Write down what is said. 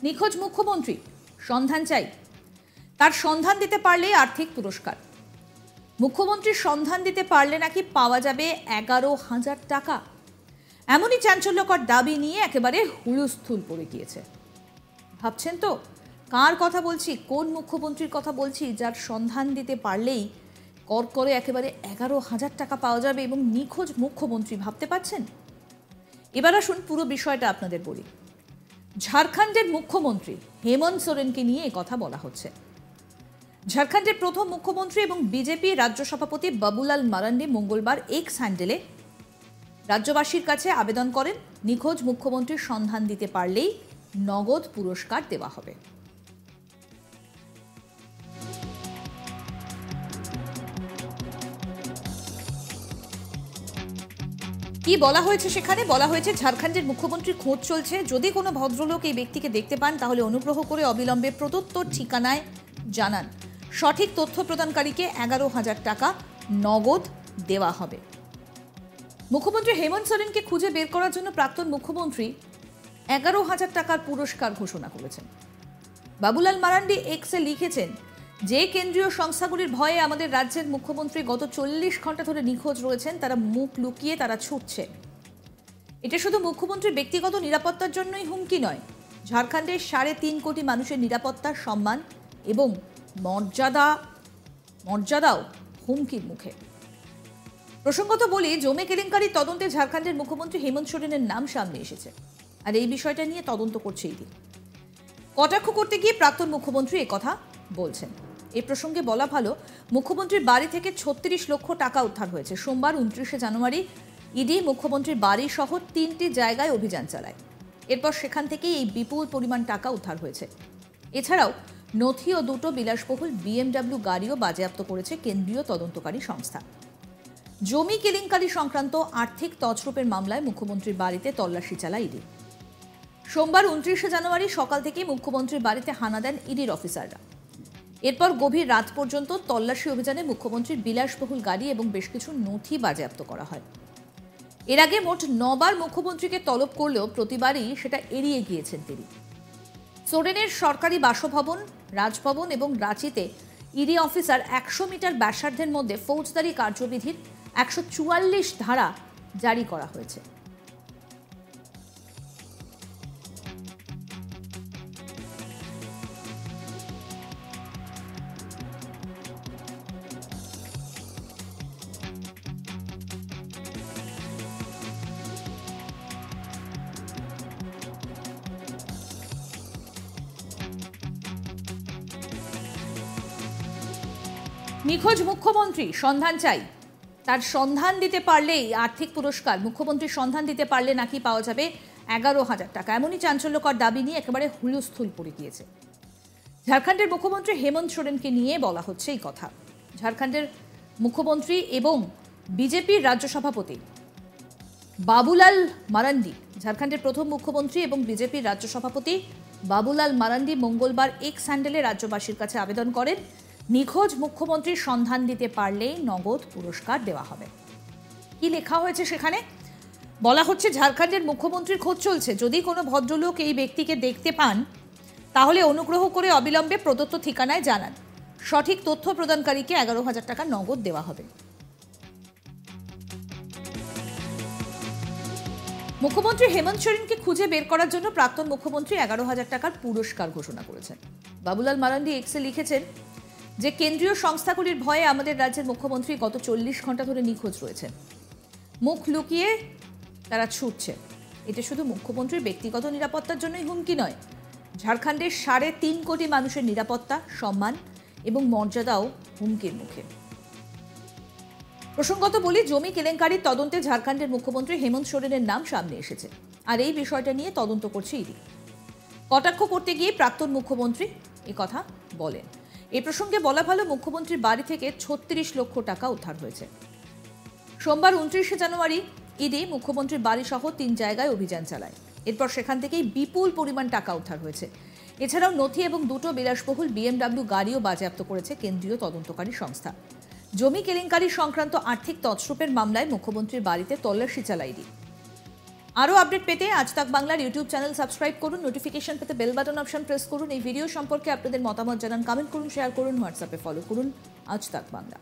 নিখোঁজ মুখ্যমন্ত্রী, সন্ধান চাই। তার সন্ধান দিতে পারলেই আর্থিক পুরস্কার। মুখ্যমন্ত্রীর সন্ধান দিতে পারলে নাকি পাওয়া যাবে 11,000 টাকা। এমনই চাঞ্চল্যকর দাবি নিয়ে একেবারে হুলস্থুল পড়ে গিয়েছে। ভাবছেন তো কার কথা বলছি, কোন মুখ্যমন্ত্রীর কথা বলছি যার সন্ধান দিতে পারলেই করে একেবারে 11,000 টাকা পাওয়া যাবে এবং নিখোঁজ মুখ্যমন্ত্রী। ভাবতে পারছেন? এবার আসুন পুরো বিষয়টা আপনাদের বলি। ঝাড়খণ্ডের মুখ্যমন্ত্রী হেমন্ত সোরেনকে নিয়ে কথা বলা হচ্ছে। ঝাড়খণ্ডের প্রথম মুখ্যমন্ত্রী এবং বিজেপি রাজ্য সভাপতি বাবুলাল মারান্ডি মঙ্গলবার এক্স হ্যান্ডেলে রাজ্যবাসীর কাছে আবেদন করেন, নিখোঁজ মুখ্যমন্ত্রীর সন্ধান দিতে পারলেই নগদ পুরস্কার দেওয়া হবে। কি বলা হয়েছে সেখানে? বলা হয়েছে ঝাড়খণ্ডের মুখ্যমন্ত্রীর খোঁজ চলছে। যদি কোনো ভদ্রলোক এই ব্যক্তিকে দেখতে পান তাহলে অনুগ্রহ করে অবিলম্বে প্রদত্ত ঠিকানায় জানান। সঠিক তথ্য প্রদানকারীকে 11,000 টাকা নগদ দেওয়া হবে। মুখ্যমন্ত্রী হেমন্ত সোরেনকে খুঁজে বের করার জন্য প্রাক্তন মুখ্যমন্ত্রী 11,000 টাকার পুরস্কার ঘোষণা করেছেন। বাবুলাল মারান্ডি এক্সে লিখেছেন, যে কেন্দ্রীয় সংস্থাগুলির ভয়ে আমাদের রাজ্যের মুখ্যমন্ত্রী গত 40 ঘন্টা ধরে নিখোঁজ রয়েছেন, তারা মুখ লুকিয়ে তারা ছুটছে। এটা শুধু মুখ্যমন্ত্রীর ব্যক্তিগত নিরাপত্তার জন্যই হুমকি নয়, ঝাড়খণ্ডের 3.5 কোটি মানুষের নিরাপত্তা, সম্মান এবং মর্যাদাও হুমকির মুখে। প্রসঙ্গত বলি, জমি কেলেঙ্কারির তদন্তে ঝাড়খণ্ডের মুখ্যমন্ত্রী হেমন্ত সোরেনের নাম সামনে এসেছে। আর এই বিষয়টা নিয়ে তদন্ত করছে ইডি। কটাক্ষ করতে গিয়ে প্রাক্তন মুখ্যমন্ত্রী একথা বলছেন। এই প্রসঙ্গে বলা ভালো, মুখ্যমন্ত্রীর বাড়ি থেকে 36 লক্ষ টাকা উদ্ধার হয়েছে। সোমবার 29শে জানুয়ারি ইডি মুখ্যমন্ত্রীর বাড়ি সহ 3টি জায়গায় অভিযান চালায়। এরপর সেখান থেকেই এই বিপুল পরিমাণ টাকা উদ্ধার হয়েছে। এছাড়াও নথি ও দুটো বিলাসবহুল BMW গাড়িও বাজেয়াপ্ত করেছে কেন্দ্রীয় তদন্তকারী সংস্থা। জমি কেলেঙ্কারি সংক্রান্ত আর্থিক তছরূপের মামলায় মুখ্যমন্ত্রীর বাড়িতে তল্লাশি চালায় ইডি। সোমবার 29শে জানুয়ারি সকাল থেকেই মুখ্যমন্ত্রীর বাড়িতে হানা দেন ইডির অফিসাররা। এরপর গভীর রাত পর্যন্ত তল্লাশি অভিযানে মুখ্যমন্ত্রীর বিলাসবহুল গাড়ি এবং বেশ কিছু নথি বাজেয়াপ্ত করা হয়। এর আগে মোট 9 বার মুখ্যমন্ত্রীকে তলব করলেও প্রতিবারই সেটা এড়িয়ে গিয়েছেন তিনি। সোরেনের সরকারি বাসভবন, রাজভবন এবং রাঁচিতে ইডি অফিসার 100 মিটার ব্যাসার্ধের মধ্যে ফৌজদারি কার্যবিধির 144 ধারা জারি করা হয়েছে। নিখোঁজ মুখ্যমন্ত্রী, সন্ধান চাই। তার সন্ধান দিতে পারলেই আর্থিক পুরস্কার। মুখ্যমন্ত্রীর সন্ধান দিতে পারলে নাকি পাওয়া যাবে 11,000 টাকা। এমনই চাঞ্চল্যকর দাবি নিয়ে একেবারে হুলস্থুল পড়ে গিয়েছে। ঝাড়খণ্ডের মুখ্যমন্ত্রী হেমন্ত সোরেনকে নিয়ে বলা হচ্ছে এই কথা। ঝাড়খণ্ডের মুখ্যমন্ত্রী এবং বিজেপির রাজ্য সভাপতি বাবুলাল মারান্ডি, ঝাড়খণ্ডের প্রথম মুখ্যমন্ত্রী এবং বিজেপির রাজ্য সভাপতি বাবুলাল মারান্ডি মঙ্গলবার এক্স হ্যান্ডেলে রাজ্যবাসীর কাছে আবেদন করেন, নিখোঁজ মুখ্যমন্ত্রীর সন্ধান দিতে পারলেই নগদ পুরস্কার দেওয়া হবে। কি লেখা হয়েছে সেখানে? বলা হচ্ছে, ঝাড়খণ্ডের মুখ্যমন্ত্রীর খোঁজ চলছে। যদি কোনো ভদ্রলোক এই ব্যক্তিকে দেখতে পান তাহলে অনুগ্রহ করে অবিলম্বে প্রদত্ত ঠিকানায় জানান। সঠিক তথ্য প্রদানকারীকে 11,000 টাকা নগদ দেওয়া হবে। মুখ্যমন্ত্রী হেমন্ত সোরেনকে খুঁজে বের করার জন্য প্রাক্তন মুখ্যমন্ত্রী 11,000 টাকার পুরস্কার ঘোষণা করেছেন। বাবুলাল মারান্ডি এক্সে লিখেছেন, যে কেন্দ্রীয় সংস্থাগুলির ভয়ে আমাদের রাজ্যের মুখ্যমন্ত্রী গত 40 ঘন্টা ধরে নিখোঁজ রয়েছেন। মুখ লুকিয়ে তারা ছুটছে। এটা শুধু মুখ্যমন্ত্রীর ব্যক্তিগত নিরাপত্তার জন্যই হুমকি নয়, ঝাড়খণ্ডের 3.5 কোটি মানুষের নিরাপত্তা, সম্মান এবং মর্যাদাও হুমকির মুখে। প্রসঙ্গত বলি, জমি কেলেঙ্কারির তদন্তে ঝাড়খণ্ডের মুখ্যমন্ত্রী হেমন্ত সোরেনের নাম সামনে এসেছে। আর এই বিষয়টা নিয়ে তদন্ত করছে ইডি। কটাক্ষ করতে গিয়ে প্রাক্তন মুখ্যমন্ত্রী কথা বলেন। এই প্রসঙ্গে বলা ভালো, মুখ্যমন্ত্রীর বাড়ি থেকে 36 লক্ষ টাকা উদ্ধার হয়েছে। সোমবার 29শে জানুয়ারি ইডি মুখ্যমন্ত্রীর বাড়ি সহ 3 জায়গায় অভিযান চালায়। এরপর সেখান থেকেই বিপুল পরিমাণ টাকা উদ্ধার হয়েছে। এছাড়াও নথি এবং দুটো বিলাসবহুল BMW গাড়িও বাজেয়াপ্ত করেছে কেন্দ্রীয় তদন্তকারী সংস্থা। জমি কেলেঙ্কারি সংক্রান্ত আর্থিক তছরূপের মামলায় মুখ্যমন্ত্রীর বাড়িতে তল্লাশি চালায় ইডি। আরও আপডেট পেতে আজ তাক বাংলার ইউটিউব চ্যানেল সাবস্ক্রাইব করুন, নোটিফিকেশন পেতে বেল বাটন অপশন প্রেস করুন। এই ভিডিও সম্পর্কে আপনাদের মতামত জানান, কমেন্ট করুন, শেয়ার করুন, হোয়াটসঅ্যাপে ফলো করুন আজ তাক বাংলা।